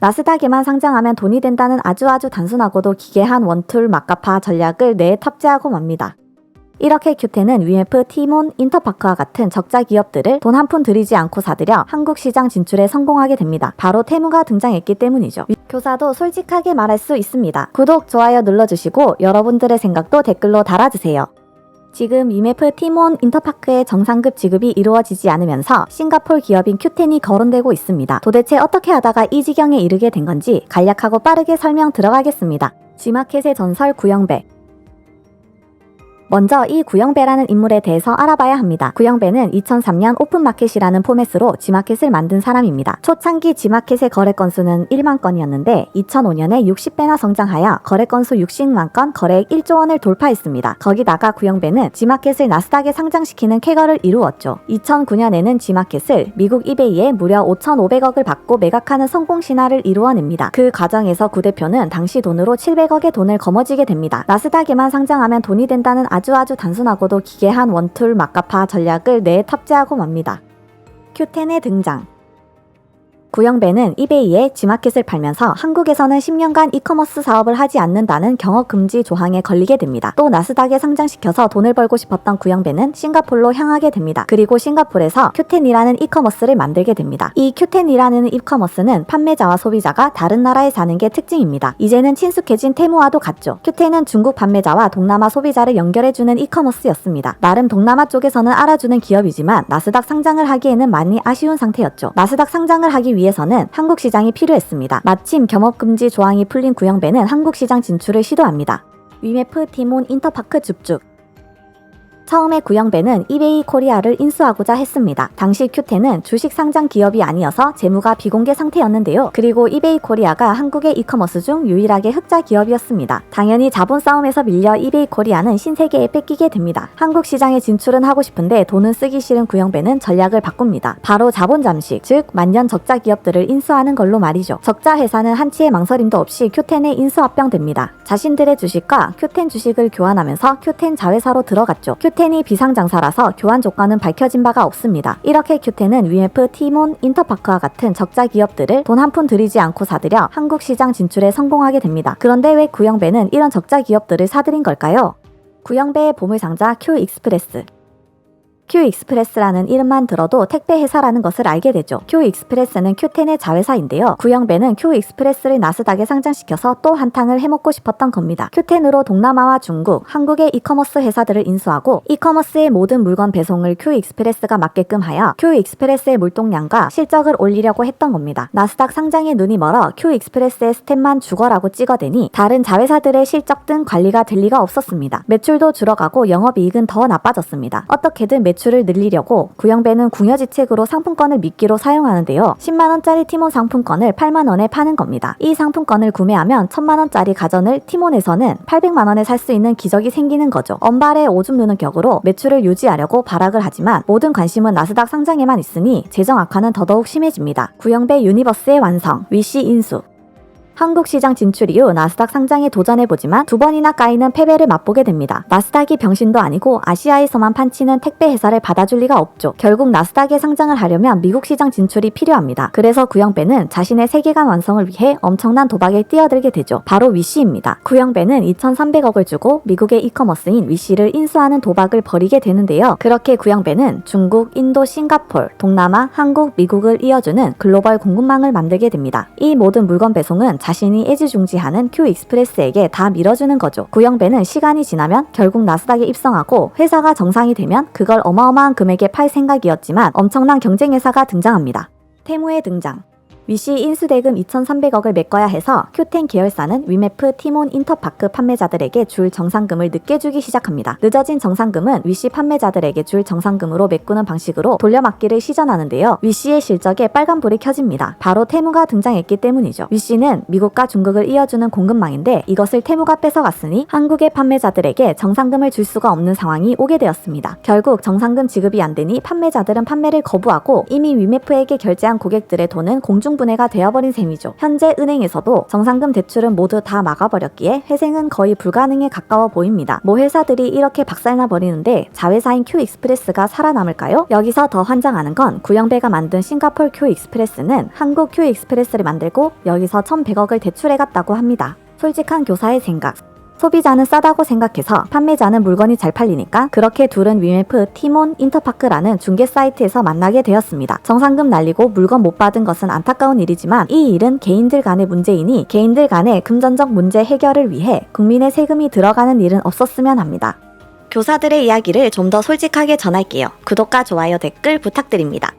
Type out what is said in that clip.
나스닥에만 상장하면 돈이 된다는 아주 단순하고도 기괴한 원툴 막가파 전략을 뇌에 탑재하고 맙니다. 이렇게 큐텐은 위메프, 티몬, 인터파크와 같은 적자 기업들을 돈 한 푼 들이지 않고 사들여 한국 시장 진출에 성공하게 됩니다. 바로 테무가 등장했기 때문이죠. 교사도 솔직하게 말할 수 있습니다. 구독, 좋아요 눌러주시고 여러분들의 생각도 댓글로 달아주세요. 지금 위메프, 티몬, 인터파크의 정상급 지급이 이루어지지 않으면서 싱가폴 기업인 큐텐이 거론되고 있습니다. 도대체 어떻게 하다가 이 지경에 이르게 된 건지 간략하고 빠르게 설명 들어가겠습니다. G마켓의 전설 구영배. 먼저 이 구영배라는 인물에 대해서 알아봐야 합니다. 구영배는 2003년 오픈마켓이라는 포맷으로 G마켓을 만든 사람입니다. 초창기 G마켓의 거래 건수는 1만 건이었는데 2005년에 60배나 성장하여 거래 건수 60만 건, 거래액 1조 원을 돌파했습니다. 거기다가 구영배는 G마켓을 나스닥에 상장시키는 쾌거를 이루었죠. 2009년에는 G마켓을 미국 이베이에 무려 5,500억을 받고 매각하는 성공 신화를 이루어냅니다. 그 과정에서 구 대표는 당시 돈으로 700억의 돈을 거머쥐게 됩니다. 나스닥에만 상장하면 돈이 된다는 아주 단순하고도 기괴한 원툴 막가파 전략을 뇌에 탑재하고 맙니다. 큐텐의 등장. 구영배는 이베이에 G마켓을 팔면서 한국에서는 10년간 이커머스 사업을 하지 않는다는 경업금지 조항에 걸리게 됩니다. 또 나스닥에 상장시켜서 돈을 벌고 싶었던 구영배는 싱가폴로 향하게 됩니다. 그리고 싱가폴에서 큐텐이라는 이커머스를 만들게 됩니다. 이 큐텐이라는 이커머스는 판매자와 소비자가 다른 나라에 사는 게 특징입니다. 이제는 친숙해진 테무와도 같죠. 큐텐은 중국 판매자와 동남아 소비자를 연결해주는 이커머스였습니다. 나름 동남아 쪽에서는 알아주는 기업이지만 나스닥 상장을 하기에는 많이 아쉬운 상태였죠. 나스닥 상장을 하기 위해서는 한국 시장이 필요했습니다. 마침 경업금지 조항이 풀린 구영배는 한국 시장 진출을 시도합니다. 위메프, 티몬, 인터파크 줍줍. 처음에 구영배는 이베이 코리아를 인수하고자 했습니다. 당시 큐텐은 주식 상장 기업이 아니어서 재무가 비공개 상태였는데요. 그리고 이베이 코리아가 한국의 이커머스 중 유일하게 흑자 기업이었습니다. 당연히 자본 싸움에서 밀려 이베이 코리아는 신세계에 뺏기게 됩니다. 한국 시장에 진출은 하고 싶은데 돈은 쓰기 싫은 구영배는 전략을 바꿉니다. 바로 자본 잠식, 즉 만년 적자 기업들을 인수하는 걸로 말이죠. 적자 회사는 한치의 망설임도 없이 큐텐에 인수 합병됩니다. 자신들의 주식과 큐텐 주식을 교환하면서 큐텐 자회사로 들어갔죠. 큐텐이 비상장사라서 교환 조건은 밝혀진 바가 없습니다. 이렇게 큐텐은 위메프, 티몬, 인터파크와 같은 적자 기업들을 돈 한 푼 들이지 않고 사들여 한국 시장 진출에 성공하게 됩니다. 그런데 왜 구영배는 이런 적자 기업들을 사들인 걸까요? 구영배의 보물상자 Q익스프레스. Q익스프레스라는 이름만 들어도 택배 회사라는 것을 알게 되죠. Q익스프레스는 큐텐의 자회사인데요. 구영배는 Q익스프레스를 나스닥에 상장시켜서 또 한탕을 해먹고 싶었던 겁니다. 큐텐으로 동남아와 중국, 한국의 이커머스 회사들을 인수하고 이커머스의 모든 물건 배송을 Q익스프레스가 맡게끔 하여 Q익스프레스의 물동량과 실적을 올리려고 했던 겁니다. 나스닥 상장에 눈이 멀어 Q익스프레스의 스텝만 죽어라고 찍어대니 다른 자회사들의 실적 등 관리가 될 리가 없었습니다. 매출도 줄어가고 영업이익은 더 나빠졌습니다. 어떻게든 매출을 늘리려고 구영배는 궁여지책으로 상품권을 미끼로 사용하는데요. 10만원짜리 티몬 상품권을 8만원에 파는 겁니다. 이 상품권을 구매하면 1000만원짜리 가전을 티몬에서는 800만원에 살 수 있는 기적이 생기는 거죠. 언발에 오줌 누는 격으로 매출을 유지하려고 발악을 하지만 모든 관심은 나스닥 상장에만 있으니 재정 악화는 더더욱 심해집니다. 구영배 유니버스의 완성, 위시 인수. 한국 시장 진출 이후 나스닥 상장에 도전해보지만 두 번이나 까이는 패배를 맛보게 됩니다. 나스닥이 병신도 아니고 아시아에서만 판치는 택배 회사를 받아줄 리가 없죠. 결국 나스닥에 상장을 하려면 미국 시장 진출이 필요합니다. 그래서 구영배는 자신의 세계관 완성을 위해 엄청난 도박에 뛰어들게 되죠. 바로 위시입니다. 구영배는 2,300억을 주고 미국의 이커머스인 위시를 인수하는 도박을 벌이게 되는데요. 그렇게 구영배는 중국, 인도, 싱가폴, 동남아, 한국, 미국을 이어주는 글로벌 공급망을 만들게 됩니다. 이 모든 물건 배송은 자신이 애지중지하는 Q익스프레스에게 다 밀어주는 거죠. 구영배는 시간이 지나면 결국 나스닥에 입성하고 회사가 정상이 되면 그걸 어마어마한 금액에 팔 생각이었지만 엄청난 경쟁 회사가 등장합니다. 테무의 등장. 위시 인수대금 2,300억을 메꿔야 해서 큐텐 계열사는 위메프, 티몬, 인터파크 판매자들에게 줄 정상금을 늦게 주기 시작합니다. 늦어진 정상금은 위시 판매자들에게 줄 정상금으로 메꾸는 방식으로 돌려막기를 시전하는데요. 위시의 실적에 빨간불이 켜집니다. 바로 테무가 등장했기 때문이죠. 위시는 미국과 중국을 이어주는 공급망인데 이것을 테무가 뺏어갔으니 한국의 판매자들에게 정상금을 줄 수가 없는 상황이 오게 되었습니다. 결국 정상금 지급이 안 되니 판매자들은 판매를 거부하고 이미 위메프에게 결제한 고객들의 돈은 공중 인신분해가 되어버린 셈이죠. 현재 은행에서도 정상금 대출은 모두 다 막아버렸기에 회생은 거의 불가능에 가까워 보입니다. 모 회사들이 이렇게 박살나 버리는데 자회사인 큐익스프레스가 살아남을까요? 여기서 더 환장하는 건 구영배가 만든 싱가폴 큐익스프레스는 한국 큐익스프레스를 만들고 여기서 1,100억을 대출해갔다고 합니다. 솔직한 교사의 생각. 소비자는 싸다고 생각해서 판매자는 물건이 잘 팔리니까 그렇게 둘은 위메프, 티몬, 인터파크라는 중개 사이트에서 만나게 되었습니다. 정상금 날리고 물건 못 받은 것은 안타까운 일이지만 이 일은 개인들 간의 문제이니 개인들 간의 금전적 문제 해결을 위해 국민의 세금이 들어가는 일은 없었으면 합니다. 교사들의 이야기를 좀 더 솔직하게 전할게요. 구독과 좋아요, 댓글 부탁드립니다.